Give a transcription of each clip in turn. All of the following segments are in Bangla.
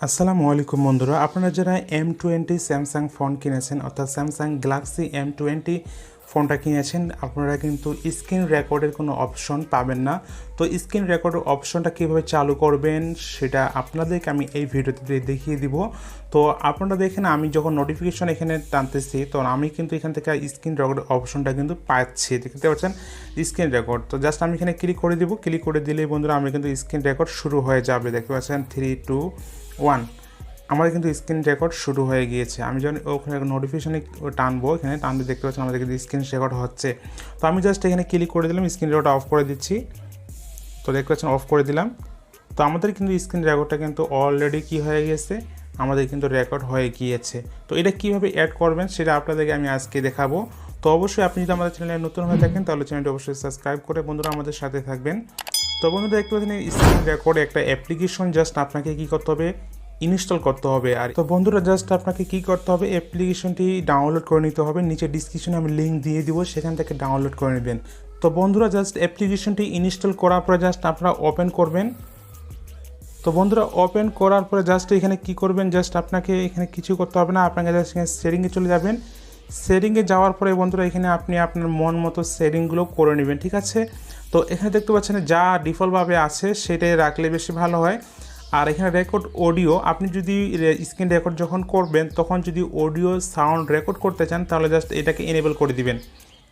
আসসালামু আলাইকুম বন্ধুরা, আপনারা যারা M20 স্যামসাং ফোন কিনেছেন অর্থাৎ স্যামসাং গ্যালাক্সি M20 ফোনটা কিনেছেন, আপনারা কিন্তু স্ক্রিন রেকর্ডের কোনো অপশন পাবেন না। তো স্ক্রিন রেকর্ডের অপশনটা কীভাবে চালু করবেন সেটা আপনাদেরকে আমি এই ভিডিওতে দেখিয়ে দিব। তো আপনারা দেখেন, আমি যখন নোটিফিকেশন এখানে টানতেছি তো আমি কিন্তু এখান থেকে স্ক্রিন রেকর্ডের অপশনটা কিন্তু পাচ্ছি, দেখতে পাচ্ছেন স্ক্রিন রেকর্ড। তো জাস্ট আমি এখানে ক্লিক করে দিব, ক্লিক করে দিলেই বন্ধুরা আমি কিন্তু স্ক্রিন রেকর্ড শুরু হয়ে যাবে। দেখতে পাচ্ছেন 3, 2, 1 আমাদের কিন্তু স্ক্রিন রেকর্ড শুরু হয়ে গিয়েছে। আমি যখন ওখানে নোটিফিকেশানে টানবো, এখানে টানতে দেখতে পাচ্ছেন আমাদের কিন্তু স্ক্রিন রেকর্ড হচ্ছে। তো আমি জাস্ট এখানে ক্লিক করে দিলাম, স্ক্রিন রেকর্ড অফ করে দিচ্ছি। তো দেখতে পাচ্ছেন অফ করে দিলাম। তো আমাদের কিন্তু স্ক্রিন রেকর্ডটা কিন্তু অলরেডি কী হয়ে গেছে, আমাদের কিন্তু রেকর্ড হয়ে গিয়েছে। তো এটা কীভাবে অ্যাড করবেন সেটা আপনাদেরকে আমি আজকে দেখাবো। তো অবশ্যই আপনি যদি আমাদের চ্যানেলে নতুন হয়ে থাকেন তাহলে চ্যানেলটি অবশ্যই সাবস্ক্রাইব করে বন্ধুরা আমাদের সাথে থাকবেন। তো বন্ধুরা দেখতে পাচ্ছেন স্ক্রিন রেকর্ডে একটা অ্যাপ্লিকেশন জাস্ট আপনাকে কী করতে হবে, ইনস্টল করতে হবে। আর তো বন্ধুরা জাস্ট আপনাকে কি করতে হবে, অ্যাপ্লিকেশনটি ডাউনলোড করে নিতে হবে। নিচে ডিসক্রিপশনে আমি লিঙ্ক দিয়ে দিব, সেখান থেকে ডাউনলোড করে নেবেন। তো বন্ধুরা জাস্ট অ্যাপ্লিকেশনটি ইনস্টল করার পরে জাস্ট আপনারা ওপেন করবেন। তো বন্ধুরা ওপেন করার পরে জাস্ট এখানে কি করবেন, জাস্ট আপনাকে এখানে কিছু করতে হবে না, আপনাকে জাস্ট এখানে সেটিংয়ে চলে যাবেন। সেটিংয়ে যাওয়ার পরে বন্ধুরা এখানে আপনি আপনার মন মতো সেটিংগুলো করে নেবেন, ঠিক আছে। তো এখানে দেখতে পাচ্ছেন যা ডিফল্টভাবে আছে সেটাই রাখলে বেশি ভালো হয়। আর এখানে রেকর্ড অডিও, আপনি যদি স্ক্রিন রেকর্ড যখন করবেন তখন যদি অডিও সাউন্ড রেকর্ড করতে চান তাহলে জাস্ট এটাকে এনেবল করে দিবেন,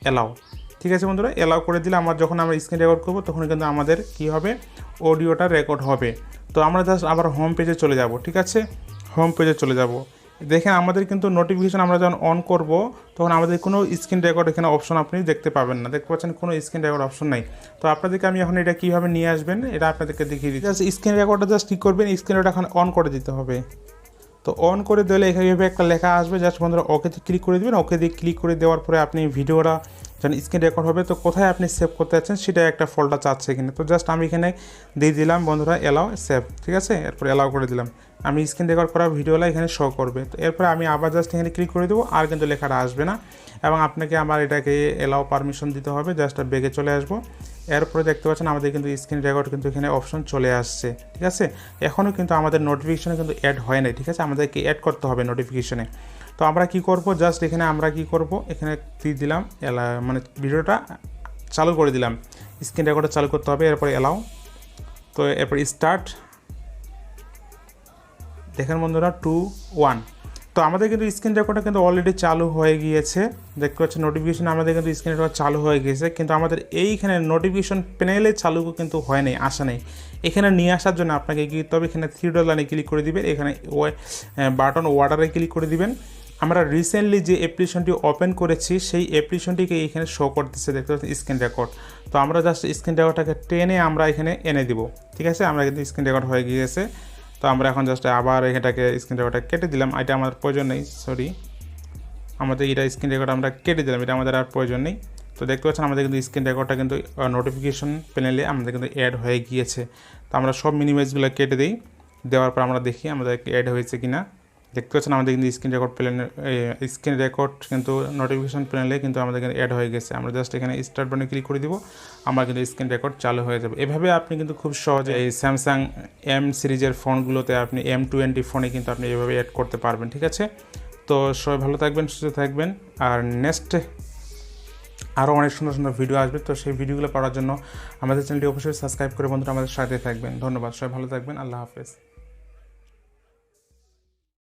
অ্যালাউ, ঠিক আছে বন্ধুরা। অ্যালাউ করে দিলে যখন আমরা স্ক্রিন রেকর্ড করবো তখন কিন্তু আমাদের কি হবে, অডিওটা রেকর্ড হবে। তো আমরা জাস্ট আবার হোম পেজে চলে যাব, ঠিক আছে। হোম পেজে চলে যাব, দেখেন আমাদের কিন্তু নোটিফিকেশন আমরা যখন অন করব তখন আমাদের কোনো স্ক্রিন রেকর্ড এখানে অপশন আপনি দেখতে পাবেন না, দেখতে পাচ্ছেন কোনো স্ক্রিন রেকর্ড অপশন নাই। তো আপনাদেরকে আমি এখন এটা কীভাবে নিয়ে আসবেন এটা আপনাদেরকে দেখিয়ে দিই। জাস্ট স্ক্রিন রেকর্ডটা জাস্ট কী করবেন, স্ক্রিন রেকর্ড এখন অন করে দিতে হবে। তো অন করে দিলে এখানে একটা লেখা আসবে, জাস্ট বন্ধুরা ওকেতে ক্লিক করে দেবেন। ওকে দিয়ে ক্লিক করে দেওয়ার পরে আপনি ভিডিওটা যখন স্ক্রিন রেকর্ড হবে তো কোথায় আপনি সেভ করতে যাচ্ছেন সেটা একটা ফোল্ডার চাচ্ছে এখানে। তো জাস্ট আমি এখানে দিয়ে দিলাম বন্ধুরা অ্যালাউ সেভ, ঠিক আছে। এরপরে অ্যালাউ করে দিলাম, আমি স্ক্রিন রেকর্ড করা ভিডিওটা এখানে শো করবে। তো এরপরে আমি আবার জাস্ট এখানে ক্লিক করে দেবো, আর কিন্তু লেখাটা আসবে না এবং আপনাকে আমার এটাকে অ্যালাউ পারমিশন দিতে হবে। জাস্ট বেগে চলে আসবো। এরপরে দেখতে পাচ্ছেন আমাদের কিন্তু স্ক্রিন রেকর্ড কিন্তু এখানে অপশন চলে আসছে, ঠিক আছে। এখনও কিন্তু আমাদের নোটিফিকেশনে কিন্তু অ্যাড হয় নাই, ঠিক আছে, আমাদেরকে অ্যাড করতে হবে নোটিফিকেশনে। তো আমরা কি করব, জাস্ট এখানে আমরা কি করব, এখানে দিয়ে দিলাম মানে ভিডিওটা চালু করে দিলাম, স্ক্রিন রেকর্ডটা চালু করতে হবে। এরপরে অ্যালাউ, তো এরপর স্টার্ট, দেখেন বন্ধুরা 2, 1। তো আমাদের কিন্তু স্ক্রিন রেকর্ডটা কিন্তু অলরেডি চালু হয়ে গিয়েছে, দেখতে পাচ্ছেন নোটিফিকেশন আমাদের কিন্তু স্ক্রিন রেকর্ড চালু হয়ে গিয়েছে, কিন্তু আমাদের এইখানে নোটিফিকেশন প্যানেলে চালু কিন্তু হয় নাই, আসা নেই। এখানে নিয়ে আসার জন্য আপনাকে কি করতে হবে, এখানে 3 ডট লাইনে ক্লিক করে দিবেন, এখানে বাটন ওয়াটারে ক্লিক করে দিবেন। আমরা রিসেন্টলি যে অ্যাপ্লিকেশনটি ওপেন করেছি সেই অ্যাপ্লিকেশনটিকে এখানে শো করতেছে, দেখতে পাচ্ছেন স্ক্রিন রেকর্ড। তো আমরা জাস্ট স্ক্রিন রেকর্ডটাকে টেনে আমরা এখানে এনে দিব, ঠিক আছে। আমরা কিন্তু স্ক্রিন রেকর্ড হয়ে গিয়েছে। তো আমরা এখন জাস্ট আবার এটাকে স্ক্রিন রেকর্ডটা কেটে দিলাম, এটা আমাদের প্রয়োজন নেই, সরি, আমাদের এটা স্ক্রিন রেকর্ড আমরা কেটে দিলাম, এটা আমাদের আর প্রয়োজন নেই। তো দেখতে পাচ্ছেন আমাদের কিন্তু স্ক্রিন রেকর্ডটা কিন্তু নোটিফিকেশন প্যানেলে আমাদের কিন্তু অ্যাড হয়ে গিয়েছে। তো আমরা সব মিনিমাইজগুলো কেটে দিই, দেওয়ার পর আমরা দেখি আমাদের অ্যাড হয়েছে কিনা। দেখতে পাচ্ছেন আমাদের কিন্তু স্ক্রিন রেকর্ড প্যানেলে স্ক্রিন রেকর্ড কিন্তু নোটিফিকেশন প্যানেলে কিন্তু আমাদের কিন্তু অ্যাড হয়ে গেছে। আমরা জাস্ট এখানে স্টার্ট বাটনে ক্লিক করে দিব, আমার কিন্তু স্ক্রিন রেকর্ড চালু হয়ে যাবে। এভাবে আপনি কিন্তু খুব সহজে এই স্যামসাং এম সিরিজের ফোনগুলোতে আপনি M20 ফোনে কিন্তু আপনি এভাবে অ্যাড করতে পারবেন, ঠিক আছে। তো সবাই ভালো থাকবেন, সুস্থ থাকবেন, আর নেক্সট আরও অনেক সুন্দর সুন্দর ভিডিও আসবে। তো সেই ভিডিওগুলো পাওয়ার জন্য আমাদের চ্যানেলটি অবশ্যই সাবস্ক্রাইব করে বন্ধুরা আমাদের সাথে থাকবেন। ধন্যবাদ, সবাই ভালো থাকবেন, আল্লাহ হাফেজ।